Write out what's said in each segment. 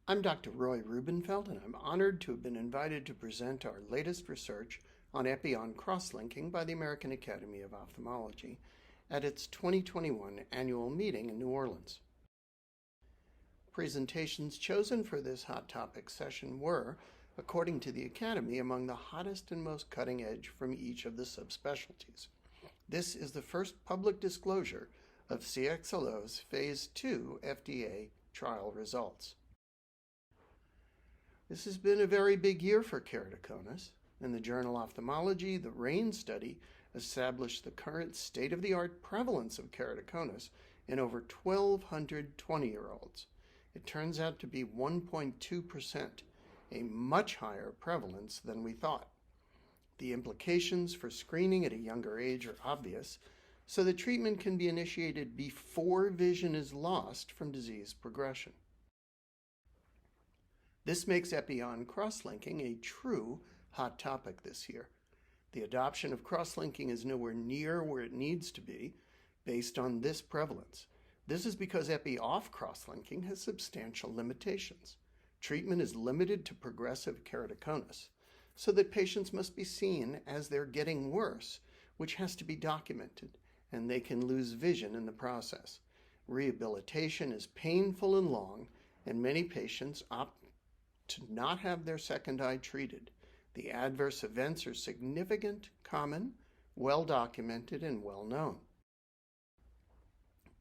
I'm Dr. Roy Rubinfeld, and I'm honored to have been invited to present our latest research on Epi-on cross-linking by the American Academy of Ophthalmology at its 2021 annual meeting in New Orleans. Presentations chosen for this hot topic session were, according to the Academy, among the hottest and most cutting edge from each of the subspecialties. This is the first public disclosure of CXLO's Phase 2 FDA trial results. This has been a very big year for keratoconus. In the journal Ophthalmology, the RAIN study established the current state-of-the-art prevalence of keratoconus in over 1,200 20-year-olds. It turns out to be 1.2%, a much higher prevalence than we thought. The implications for screening at a younger age are obvious, so the treatment can be initiated before vision is lost from disease progression. This makes Epi-on cross-linking a true hot topic this year. The adoption of cross-linking is nowhere near where it needs to be based on this prevalence. This is because Epi-off cross-linking has substantial limitations. Treatment is limited to progressive keratoconus, so that patients must be seen as they're getting worse, which has to be documented, and they can lose vision in the process. Rehabilitation is painful and long, and many patients opt to not have their second eye treated. The adverse events are significant, common, well documented, and well known.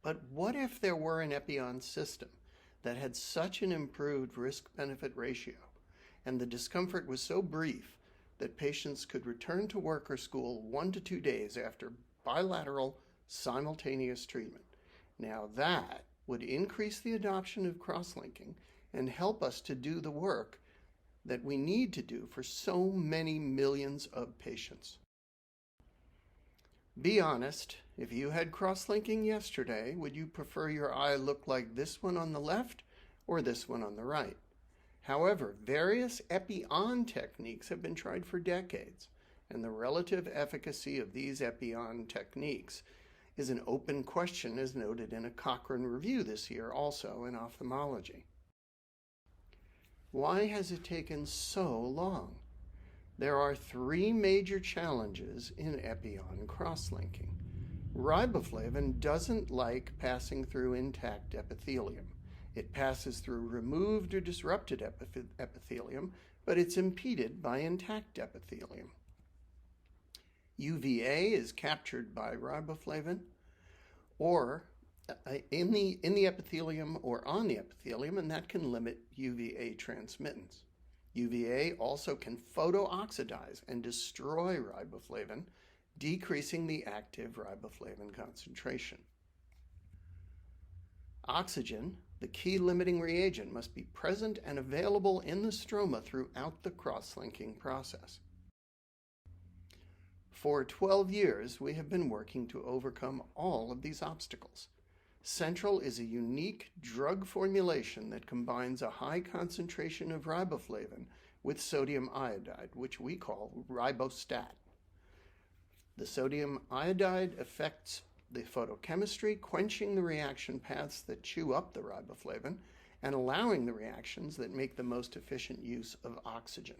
But what if there were an Epi-on system that had such an improved risk-benefit ratio, and the discomfort was so brief that patients could return to work or school 1 to 2 days after bilateral simultaneous treatment? Now that would increase the adoption of cross-linking and help us to do the work that we need to do for so many millions of patients. Be honest, if you had cross-linking yesterday, would you prefer your eye look like this one on the left or this one on the right? However, various Epi-on techniques have been tried for decades, and the relative efficacy of these Epi-on techniques is an open question, as noted in a Cochrane review this year, also in ophthalmology. Why has it taken so long? There are 3 major challenges in Epi-on cross-linking. Riboflavin doesn't like passing through intact epithelium. It passes through removed or disrupted epithelium, but it's impeded by intact epithelium. UVA is captured by riboflavin, or in the epithelium or on the epithelium, and that can limit UVA transmittance. UVA also can photooxidize and destroy riboflavin, decreasing the active riboflavin concentration. Oxygen, the key limiting reagent, must be present and available in the stroma throughout the cross-linking process. For 12 years, we have been working to overcome all of these obstacles. Central is a unique drug formulation that combines a high concentration of riboflavin with sodium iodide, which we call ribostat. The sodium iodide affects the photochemistry, quenching the reaction paths that chew up the riboflavin and allowing the reactions that make the most efficient use of oxygen.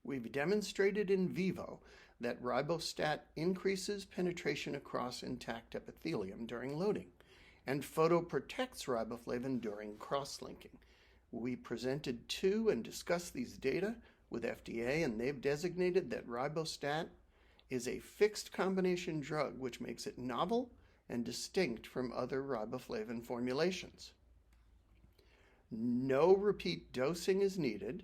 We've demonstrated in vivo that ribostat increases penetration across intact epithelium during loading and photoprotects riboflavin during cross-linking. We presented to and discussed these data with FDA, and they've designated that ribostat is a fixed combination drug, which makes it novel and distinct from other riboflavin formulations. No repeat dosing is needed,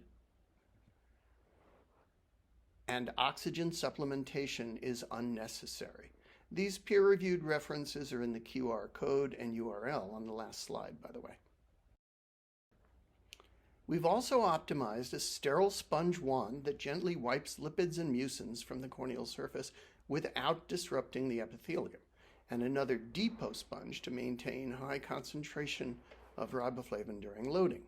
and oxygen supplementation is unnecessary. These peer-reviewed references are in the QR code and URL on the last slide, by the way. We've also optimized a sterile sponge wand that gently wipes lipids and mucins from the corneal surface without disrupting the epithelium, and another depot sponge to maintain high concentration of riboflavin during loading.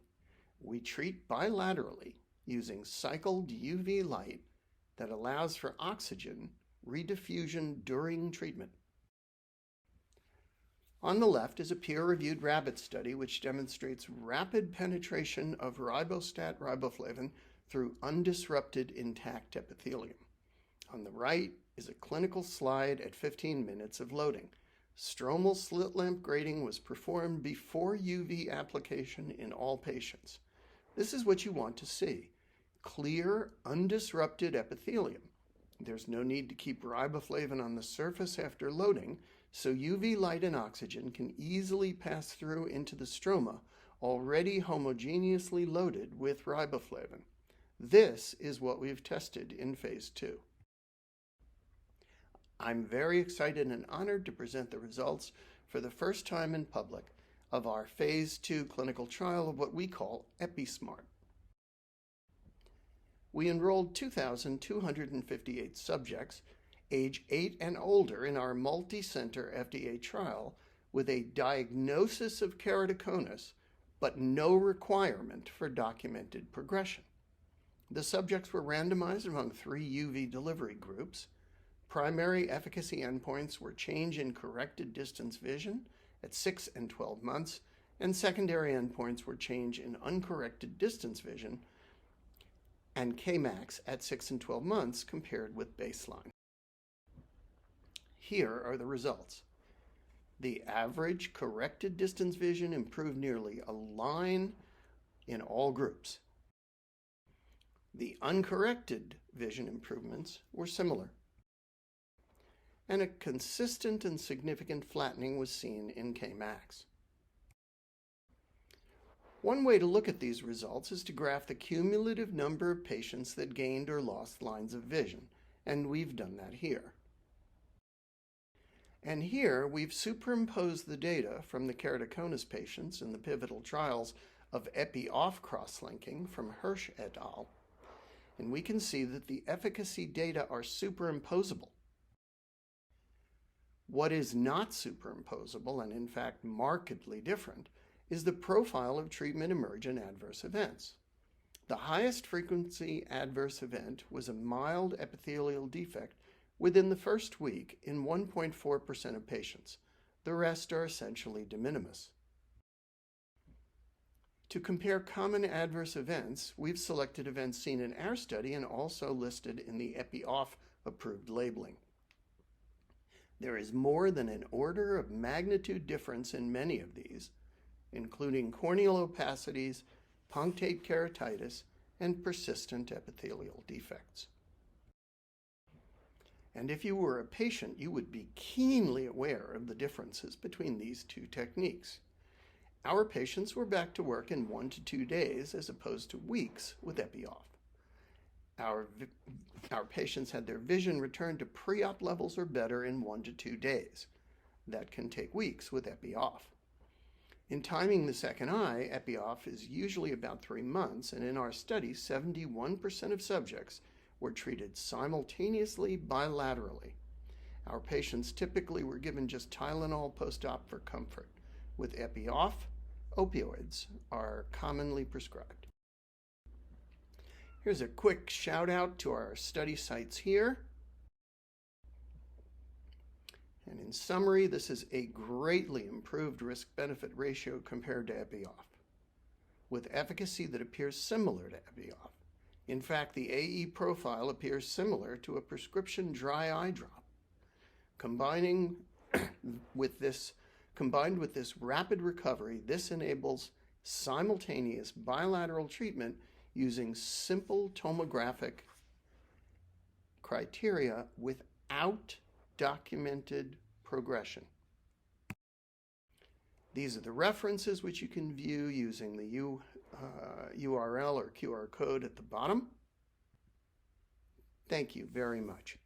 We treat bilaterally using cycled UV light that allows for oxygen rediffusion during treatment. On the left is a peer-reviewed rabbit study which demonstrates rapid penetration of ribostat riboflavin through undisrupted intact epithelium. On the right is a clinical slide at 15 minutes of loading. Stromal slit lamp grading was performed before UV application in all patients. This is what you want to see: clear, undisrupted epithelium. There's no need to keep riboflavin on the surface after loading, so UV light and oxygen can easily pass through into the stroma, already homogeneously loaded with riboflavin. This is what we've tested in phase 2. I'm very excited and honored to present the results for the first time in public of our phase 2 clinical trial of what we call Epi-smart. We enrolled 2,258 subjects, age 8 and older, in our multi-center FDA trial with a diagnosis of keratoconus, but no requirement for documented progression. The subjects were randomized among 3 UV delivery groups. Primary efficacy endpoints were change in corrected distance vision at 6 and 12 months, and secondary endpoints were change in uncorrected distance vision and Kmax at 6 and 12 months compared with baseline. Here are the results. The average corrected distance vision improved nearly a line in all groups. The uncorrected vision improvements were similar, and a consistent and significant flattening was seen in Kmax. One way to look at these results is to graph the cumulative number of patients that gained or lost lines of vision, and we've done that here. And here we've superimposed the data from the keratoconus patients in the pivotal trials of Epi-off cross-linking from Hirsch et al. And we can see that the efficacy data are superimposable. What is not superimposable, and in fact markedly different, is the profile of treatment-emergent adverse events. The highest frequency adverse event was a mild epithelial defect within the first week in 1.4% of patients. The rest are essentially de minimis. To compare common adverse events, we've selected events seen in our study and also listed in the Epi-off approved labeling. There is more than an order of magnitude difference in many of these, including corneal opacities, punctate keratitis, and persistent epithelial defects. And if you were a patient, you would be keenly aware of the differences between these two techniques. Our patients were back to work in 1 to 2 days as opposed to weeks with Epi-off. Our patients had their vision returned to pre-op levels or better in 1 to 2 days. That can take weeks with Epi-off. In timing the second eye, Epi-off is usually about 3 months, and in our study, 71% of subjects were treated simultaneously bilaterally. Our patients typically were given just Tylenol post-op for comfort. With Epi-off, opioids are commonly prescribed. Here's a quick shout out to our study sites here. And in summary, this is a greatly improved risk-benefit ratio compared to Epi-off, with efficacy that appears similar to Epi-off. In fact, the AE profile appears similar to a prescription dry eye drop. Combined with this rapid recovery, this enables simultaneous bilateral treatment using simple tomographic criteria without documented progression. These are the references which you can view using the URL or QR code at the bottom. Thank you very much.